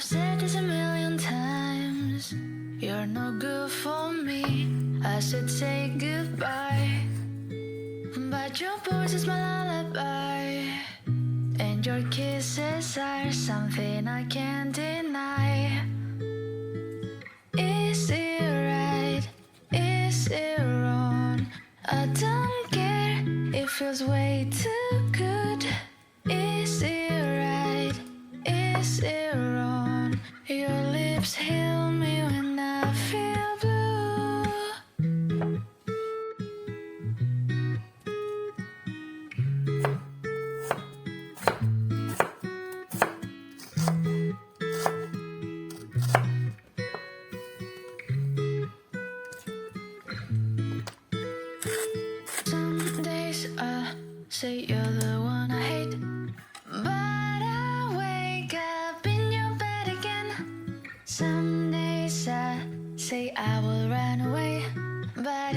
I've said this a million times. You're no good for me. I should say goodbye, but your voice is my lullaby, and your kisses are something I can't deny. Is it right? Is it wrong? I don't care. It feels way too good. Is it right? Is it wrong? Your lips heal me when I feel blue. Some days I say you're the one I hate, but I wake up in your bed again. Some days I say I will run away, but